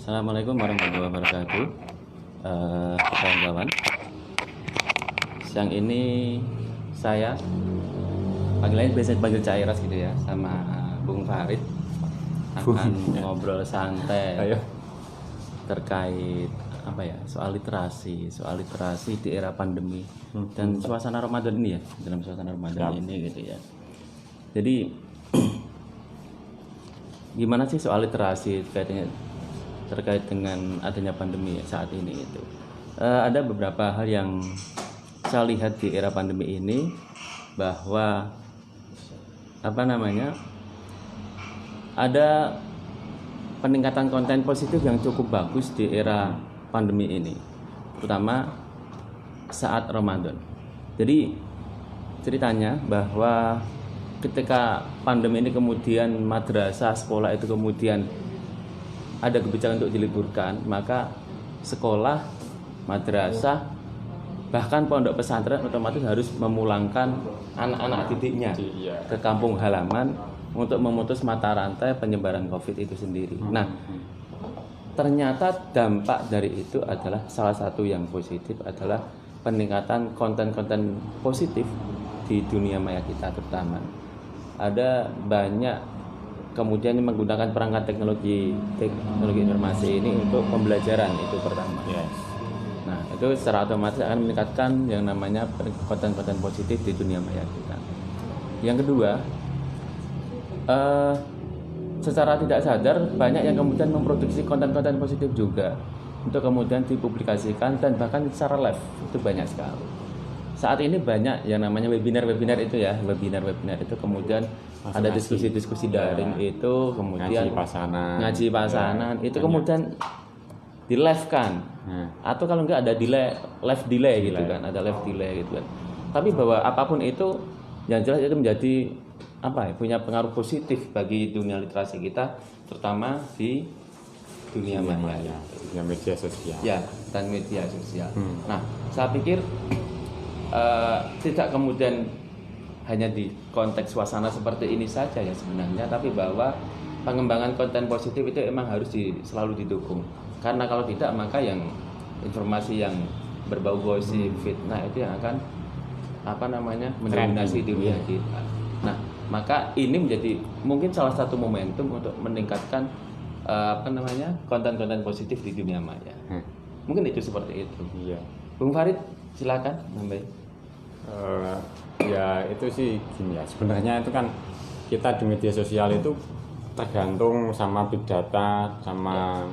Assalamualaikum warahmatullahi wabarakatuh. Kawan-kawan, siang ini saya panggilannya biasa dipanggil Cairas gitu ya, sama Bung Farid akan ngobrol santai terkait apa ya, soal literasi di era pandemi dan suasana Ramadan ini ya, dalam suasana Ramadan ini gitu ya. Jadi gimana sih soal literasi terkait dengan adanya pandemi saat ini itu? Ada beberapa hal yang saya lihat di era pandemi ini, bahwa ada peningkatan konten positif yang cukup bagus di era pandemi ini, terutama saat Ramadan. Jadi ceritanya bahwa ketika pandemi ini kemudian madrasah, sekolah itu kemudian ada kebijakan untuk diliburkan, maka sekolah, madrasah, bahkan pondok pesantren otomatis harus memulangkan anak-anak didiknya ke kampung halaman untuk memutus mata rantai penyebaran COVID itu sendiri. Nah, ternyata dampak dari itu adalah salah satu yang positif adalah peningkatan konten-konten positif di dunia maya kita terutama. Ada banyak kemudian menggunakan perangkat teknologi informasi ini untuk pembelajaran, itu pertama. Nah, itu secara otomatis akan meningkatkan yang namanya konten-konten positif di dunia maya kita. Yang kedua, secara tidak sadar banyak yang kemudian memproduksi konten-konten positif juga untuk kemudian dipublikasikan dan bahkan secara live, itu banyak sekali. Saat ini banyak yang namanya webinar itu ya, webinar itu kemudian ada diskusi daring itu, kemudian ngaji pasanan itu kemudian di live kan, atau kalau enggak ada live delay gitu kan, ada live delay gitu kan. Tapi bahwa apapun itu, yang jelas itu menjadi punya pengaruh positif bagi dunia literasi kita, terutama di dunia maya, dunia media sosial ya, dan media sosial. Nah, saya pikir tidak kemudian hanya di konteks suasana seperti ini saja ya sebenarnya, tapi bahwa pengembangan konten positif itu emang harus selalu didukung, karena kalau tidak maka yang informasi yang berbau gosip, fitnah itu yang akan mendominasi dunia kita. Nah, maka ini menjadi mungkin salah satu momentum untuk meningkatkan konten-konten positif di dunia maya. Mungkin itu seperti itu. Iya. Bung Farid, silakan nambahin. Ya itu sih gini ya, sebenarnya itu kan kita di media sosial itu tergantung sama big data, sama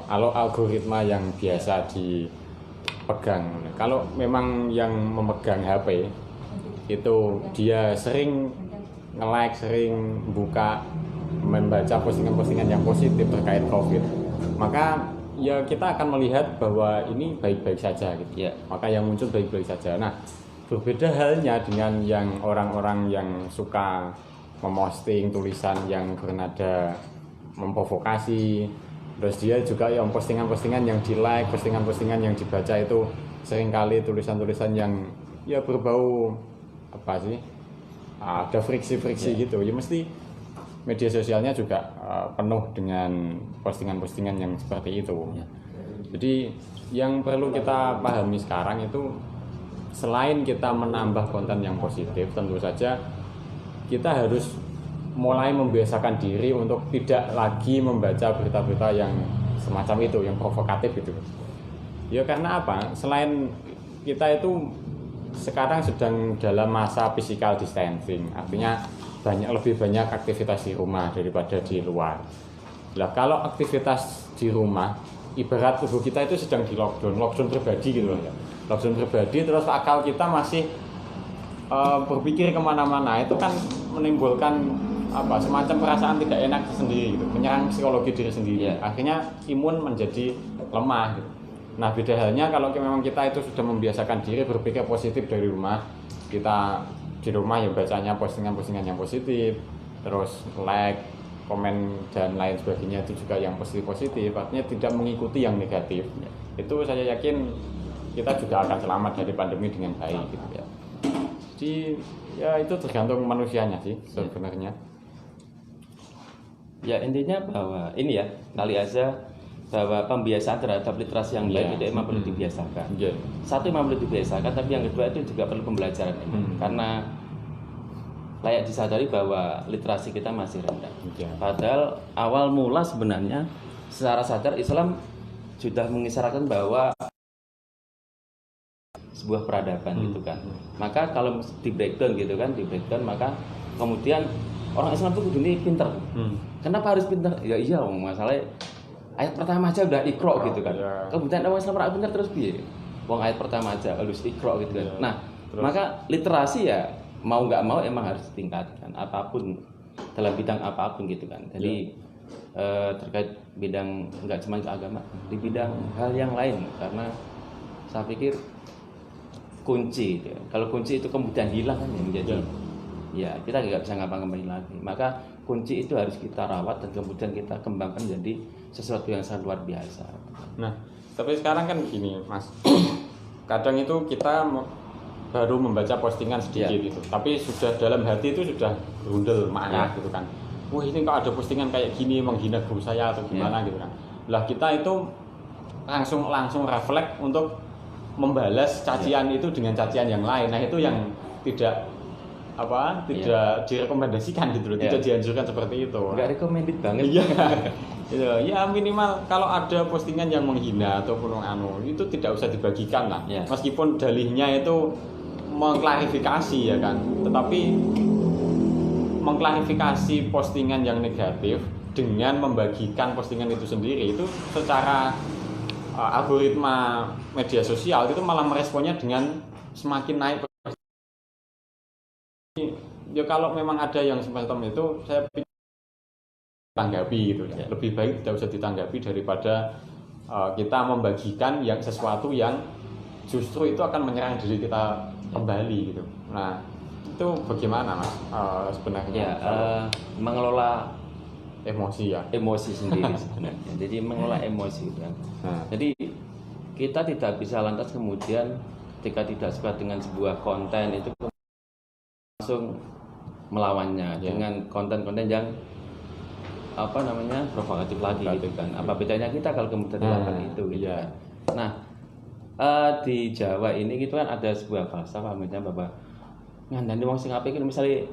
algoritma yang biasa dipegang. Kalau memang yang memegang HP itu dia sering nge-like, sering buka, membaca postingan-postingan yang positif terkait COVID, maka ya kita akan melihat bahwa ini baik-baik saja gitu. Maka yang muncul baik-baik saja. Nah, berbeda halnya dengan yang orang-orang yang suka memposting tulisan yang bernada memprovokasi. Terus dia juga yang postingan-postingan yang di-like, postingan-postingan yang dibaca itu seringkali tulisan-tulisan yang ya berbau ada friksi-friksi gitu. Ya mesti media sosialnya juga penuh dengan postingan-postingan yang seperti itu. Jadi yang perlu kita pahami sekarang itu, selain kita menambah konten yang positif, tentu saja kita harus mulai membiasakan diri untuk tidak lagi membaca berita-berita yang semacam itu, yang provokatif itu. Ya karena apa? Selain kita itu sekarang sedang dalam masa physical distancing, artinya lebih banyak aktivitas di rumah daripada di luar. Nah, kalau aktivitas di rumah, ibarat tubuh kita itu sedang di lockdown pribadi gitu ya. Lockdown pribadi, terus akal kita masih berpikir kemana-mana, itu kan menimbulkan semacam perasaan tidak enak sendiri gitu, menyerang psikologi diri sendiri. Akhirnya imun menjadi lemah gitu. Nah, beda halnya kalau memang kita itu sudah membiasakan diri berpikir positif dari rumah, kita di rumah yang bacanya postingan-postingan yang positif, terus like, komen dan lain sebagainya itu juga yang positif-positif, artinya tidak mengikuti yang negatif. Itu saya yakin kita juga akan selamat dari pandemi dengan baik gitu ya. Jadi ya itu tergantung manusianya sih sebenarnya. Ya intinya bahwa ini ya kali aja bahwa pembiasaan terhadap literasi yang baik itu memang perlu dibiasakan. Satu memang perlu dibiasakan, tapi yang kedua itu juga perlu pembelajaran karena layak disadari bahwa literasi kita masih rendah. Padahal awal mula sebenarnya secara sadar Islam sudah mengisyaratkan bahwa sebuah peradaban gitu kan. Maka kalau di breakdown gitu kan, maka kemudian orang Islam itu kudu pinter. Kenapa harus pinter? Ya iya, masalahnya ayat pertama aja udah ikro gitu kan. Kemudian orang Islam rak pinter terus piye? Wong ayat pertama aja harus ikro gitu kan. Nah, maka literasi ya mau nggak mau emang harus ditingkatkan apapun dalam bidang apapun gitu kan. Jadi terkait bidang nggak cuma ke agama, di bidang hal yang lain karena saya pikir kunci itu. Kalau kunci itu kemudian hilang kan ya menjadi ya kita nggak bisa ngapa-ngapain lagi. Maka kunci itu harus kita rawat dan kemudian kita kembangkan jadi sesuatu yang sangat luar biasa. Nah, tapi sekarang kan gini, Mas. Kadang itu kita baru membaca postingan sedikit gitu, tapi sudah dalam hati itu sudah berundel makna gitu kan. Wah, ini kok ada postingan kayak gini menghina guru saya atau gimana gitu kan. Lah kita itu langsung refleks untuk membalas cacian itu dengan cacian yang lain. Nah, itu yang tidak direkomendasikan gitu loh, tidak dianjurkan seperti itu. Enggak recommended banget. Ya minimal kalau ada postingan yang menghina ataupun itu tidak usah dibagikan lah. Meskipun dalihnya itu mengklarifikasi ya kan, tetapi mengklarifikasi postingan yang negatif dengan membagikan postingan itu sendiri itu secara algoritma media sosial itu malah meresponnya dengan semakin naik. Ya kalau memang ada yang semacam itu saya pikir tanggapi gitu ya. Lebih baik tidak usah ditanggapi daripada kita membagikan yang sesuatu yang justru itu akan menyerang diri kita kembali gitu. Nah, itu bagaimana Mas sebenarnya? Mengelola emosi sendiri sebenarnya. Jadi mengelola emosi kan. Jadi kita tidak bisa lantas kemudian ketika tidak suka dengan sebuah konten itu langsung melawannya dengan konten-konten yang provokatif lagi gitu kan. Apa bedanya kita kalau kemudian melakukan itu gitu kan. Nah, di Jawa ini gitu kan ada sebuah bahasa namanya bahwa ngandani wong sing apik misalnya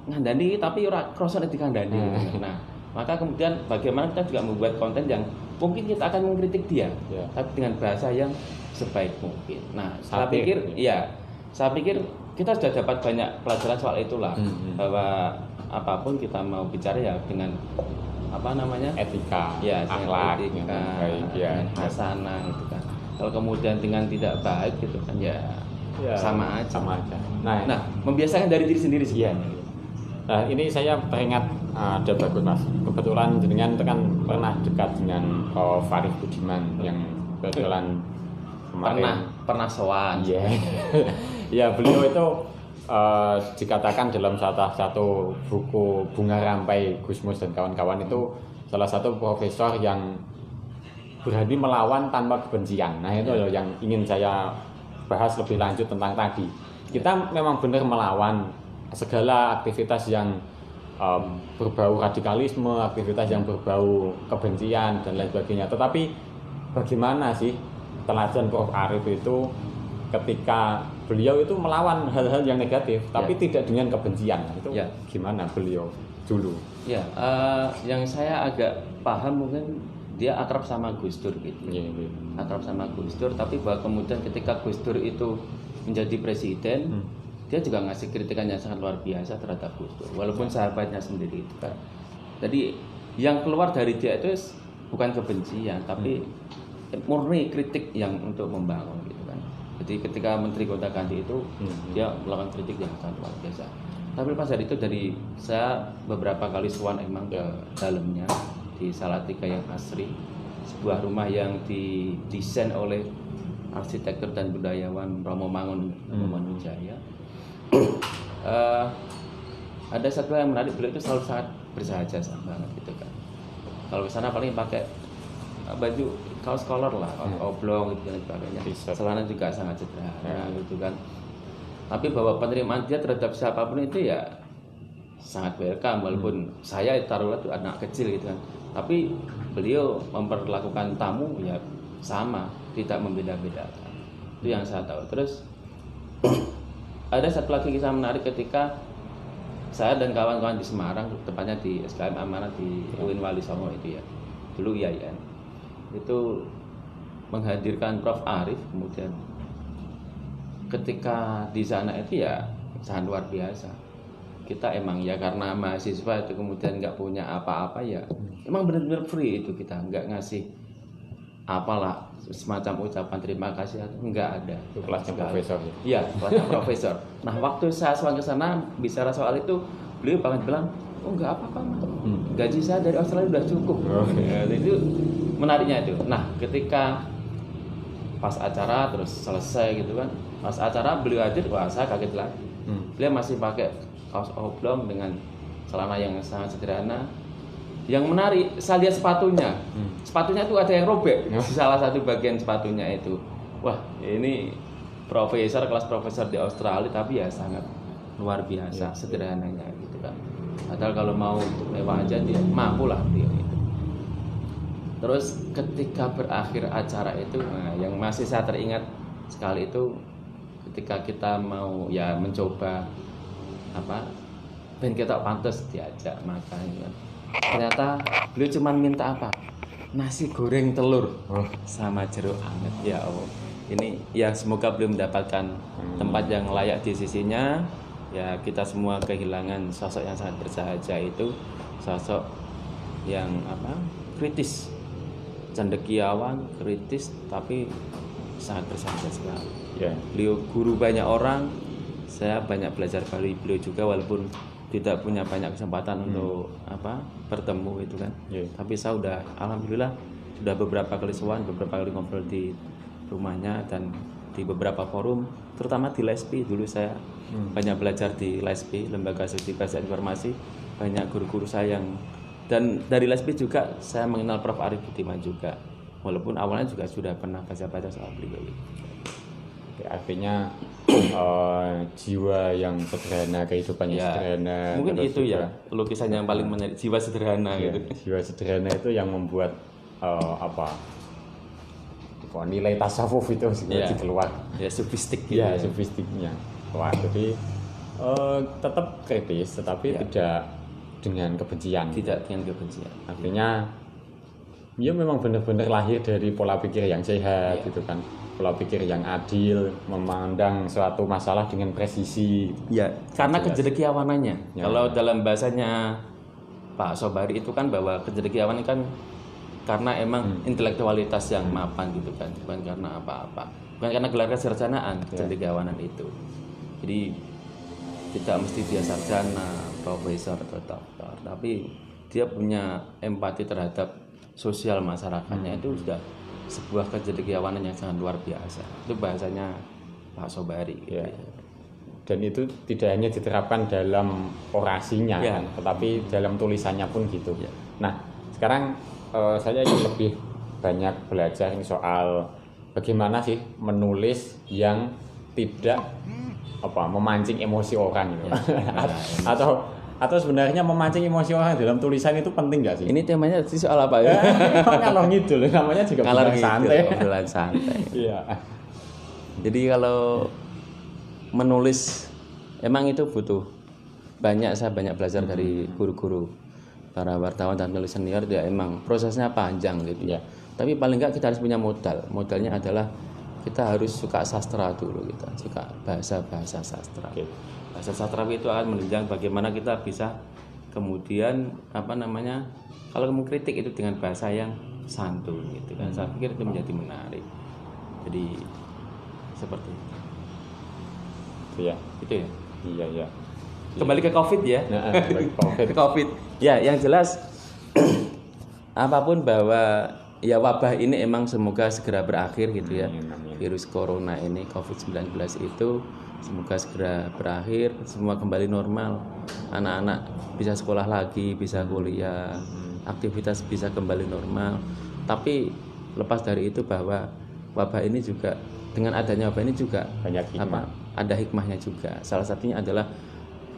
ngandani tapi ora krasa dikandani gitu. Nah, maka kemudian bagaimana kita juga membuat konten yang mungkin kita akan mengkritik dia tapi dengan bahasa yang sebaik mungkin. Nah, saya pikir kita sudah dapat banyak pelajaran soal itulah bahwa apapun kita mau bicara ya dengan etika, akhlak, dengan hasanah gitu kan. Kalau kemudian dengan tidak baik gitu kan sama aja. Nah, membiasakan dari diri sendiri sebenarnya. Nah, ini saya teringat ada bagus Mas. Kebetulan jenengan itu kan pernah dekat dengan Farid Budiman yang kebetulan kemarin pernah sowan. Ya, beliau itu dikatakan dalam salah satu buku Bunga Rampai Gusmus dan kawan-kawan itu salah satu profesor yang berani melawan tanpa kebencian. Nah, itu yang ingin saya bahas lebih lanjut tentang tadi. Kita memang benar melawan segala aktivitas yang berbau radikalisme, aktivitas yang berbau kebencian dan lain sebagainya. Tetapi bagaimana sih teladan Prof. Arif itu ketika beliau itu melawan hal-hal yang negatif, tapi tidak dengan kebencian. Itu gimana beliau dulu? Yang saya agak paham mungkin dia akrab sama Gus Dur gitu. Akrab sama Gus Dur, tapi bahwa kemudian ketika Gus Dur itu menjadi presiden, dia juga ngasih kritikan yang sangat luar biasa terhadap Gus Dur, walaupun sahabatnya sendiri itu kan. Jadi yang keluar dari dia itu bukan kebencian, tapi murni kritik yang untuk membangun gitu kan. Jadi ketika Menteri Gonta-Ganti itu dia melakukan kritik yang sangat luar biasa. Tapi pas dari itu saya beberapa kali sowan emang ke dalamnya di Salatiga yang asri, sebuah rumah yang didesain oleh arsitektur dan budayawan Romo Mangun Mangunjaya. Ada satu yang menarik, beliau itu selalu sangat bersahaja banget gitu kan. Kalau ke sana paling pakai baju kaos kolor lah, oblong gitu dan sebagainya. Celana juga sangat sederhana gitu kan. Tapi bahwa penerimaan dia terhadap siapapun itu sangat welcome, walaupun saya taruhlah tuh anak kecil gitu kan, tapi beliau memperlakukan tamu ya sama, tidak membeda-bedakan. Itu yang saya tahu. Terus ada satu lagi kisah menarik ketika saya dan kawan-kawan di Semarang, tepatnya di SKM Amanat di UIN Wali Songo itu ya, dulu IAIN, itu menghadirkan Prof. Arif. Kemudian ketika di sana itu ya sangat luar biasa. Kita emang ya karena mahasiswa itu kemudian nggak punya apa-apa ya, emang benar-benar free itu, kita nggak ngasih apalah semacam ucapan terima kasih atau nggak ada. Itu kelasnya profesor ya? Iya, kelasnya profesor. Nah, waktu saya ke sana bicara soal itu, beliau bahkan bilang, oh nggak apa-apa, Mas. Gaji saya dari Australia udah cukup. Ya, itu menariknya itu. Nah, ketika pas acara terus selesai gitu kan, pas acara beliau hadir, wah saya kaget lagi. Beliau masih pakai kaos oblong dengan celana yang sangat sederhana. Yang menarik, saya lihat sepatunya. Sepatunya itu ada yang robek di salah satu bagian sepatunya itu. Wah, ini profesor, kelas profesor di Australia, tapi ya sangat luar biasa sederhananya gitu kan. Padahal kalau mau mewah aja dia mampu lah dia itu. Terus ketika berakhir acara itu, nah, yang masih saya teringat sekali itu ketika kita mau ya mencoba apa, ben kita pantas diajak makan gitu kan. Ternyata beliau cuma minta apa? Nasi goreng telur sama jeruk anget. Ya Allah, ini ya semoga beliau mendapatkan tempat yang layak di sisinya. Ya kita semua kehilangan sosok yang sangat bersahaja itu, sosok yang apa, kritis, cendekiawan, kritis, tapi sangat bersahaja sekali. Beliau guru banyak orang, saya banyak belajar dari beliau juga, walaupun tidak punya banyak kesempatan untuk apa bertemu itu kan. Tapi saya udah alhamdulillah sudah beberapa kali sowan, beberapa kali ngobrol di rumahnya dan di beberapa forum, terutama di LESPI. Dulu saya banyak belajar di LESPI, Lembaga Studi Bahasa Informasi, banyak guru-guru saya yang, dan dari LESPI juga saya mengenal Prof. Arif Budiman juga, walaupun awalnya juga sudah pernah baca-baca soal beliau. Artinya jiwa yang sederhana, kehidupannya sederhana. Mungkin itu ya lukisan yang paling menarik, jiwa sederhana gitu. Jiwa sederhana itu yang membuat apa? Nilai tasawuf itu keluar. Ya sufistik gitu. Ya, sufistiknya. Wah, jadi tetap kritis, tetapi tidak dengan kebencian. Tidak dengan kebencian. Artinya dia memang benar-benar lahir dari pola pikir yang sehat gitu kan. Pola pikir yang adil, memandang suatu masalah dengan presisi. Ya, karena kecendekiawanannya. Kalau dalam bahasanya Pak Sobari itu kan bahwa kecendekiawanan kan karena emang intelektualitas yang mapan gitu kan, bukan karena apa-apa, bukan karena gelar kesarjanaan kecendekiawanan itu. Jadi tidak mesti dia sarjana, profesor atau doktor, tapi dia punya empati terhadap sosial masyarakatnya. Itu sudah sebuah kecendekiawanan yang sangat luar biasa. Itu bahasanya Pak Sobari gitu. Dan itu tidak hanya diterapkan dalam orasinya kan, tetapi dalam tulisannya pun gitu. Nah, sekarang saya ingin lebih banyak belajar ini soal bagaimana sih menulis yang tidak memancing emosi orang gitu. Atau sebenarnya memancing emosi orang dalam tulisan itu penting nggak sih? Ini temanya soal apa ya? Ngalor ngidul, namanya juga obrolan santai. Obrolan santai. Iya. Jadi kalau menulis emang itu butuh saya banyak belajar dari guru-guru, para wartawan dan penulis senior. Ya emang prosesnya panjang gitu ya. Tapi paling nggak kita harus punya modal. Modalnya adalah kita harus suka sastra dulu, kita suka bahasa sastra. Bahasa sastra itu akan menunjang bagaimana kita bisa kemudian kalau mengkritik itu dengan bahasa yang santun gitu kan. Saya pikir itu menjadi menarik. Jadi seperti itu. Itu ya. Iya. Kembali ke COVID ya. Ke COVID. Ya, yang jelas apapun bahwa ya wabah ini emang semoga segera berakhir gitu ya. Virus corona ini, COVID-19 itu semoga segera berakhir, semua kembali normal. Anak-anak bisa sekolah lagi, bisa kuliah, aktivitas bisa kembali normal. Tapi lepas dari itu bahwa wabah ini juga, dengan adanya wabah ini juga banyak hikmah. ada hikmahnya juga. Salah satunya adalah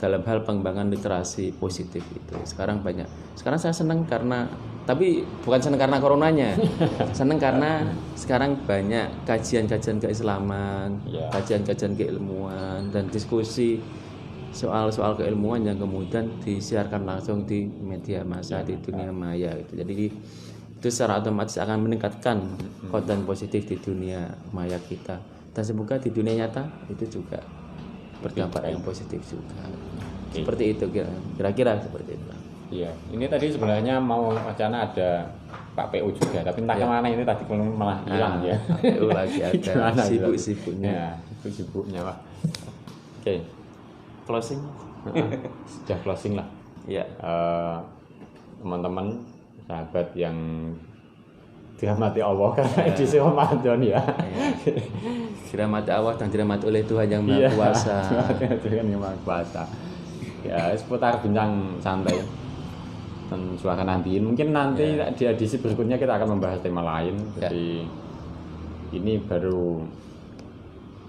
dalam hal pengembangan literasi positif itu. Sekarang saya senang karena, tapi bukan senang karena coronanya, senang karena sekarang banyak kajian-kajian keislaman, kajian-kajian keilmuan dan diskusi soal-soal keilmuan yang kemudian disiarkan langsung di media massa di dunia maya gitu. Jadi itu secara otomatis akan meningkatkan konten positif di dunia maya kita, dan semoga di dunia nyata itu juga berdampak yang positif juga. Seperti itu kira-kira seperti itu. Iya, ini tadi sebenarnya mau wacana ada Pak PU juga, tapi entah kemana ini tadi malah hilang ya. PU lagi ada sibuk-sibuknya. Sibuknya Pak. Oke. Closing. Sudah closing lah. Iya. Teman-teman, sahabat yang dirahmati Allah karena edisi Ramadan ya. Dirahmati Allah dan dirahmati oleh Tuhan yang Maha Kuasa. Tuhan yang Maha Kuasa. Ya, seputar bincang santai dan suara nantiin. Mungkin nanti di edisi berikutnya kita akan membahas tema lain. Jadi ini baru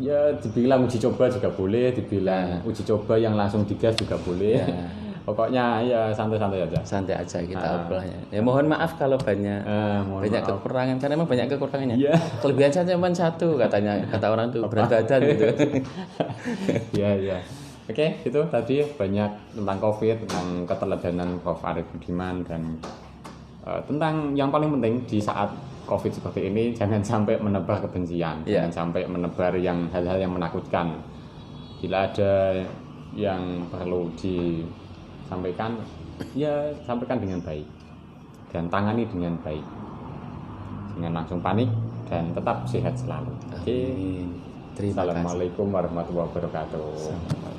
ya dibilang uji coba juga boleh, dibilang uji coba yang langsung digas juga boleh. Pokoknya ya santai-santai aja. Santai aja kita obrolnya. Ya mohon maaf kalau banyak kekurangan, karena memang banyak kekurangannya. Kelebihan saya cuma satu katanya, kata orang tuh berat badan gitu. Iya. Oke, itu tadi banyak tentang COVID, tentang keteladanan Prof. Arief Budiman, dan tentang yang paling penting di saat COVID seperti ini, jangan sampai menebar kebencian, jangan sampai menebar hal-hal yang menakutkan. Bila ada yang perlu disampaikan, ya sampaikan dengan baik dan tangani dengan baik, jangan langsung panik dan tetap sehat selalu. Oke. Terima kasih. Assalamualaikum warahmatullahi wabarakatuh.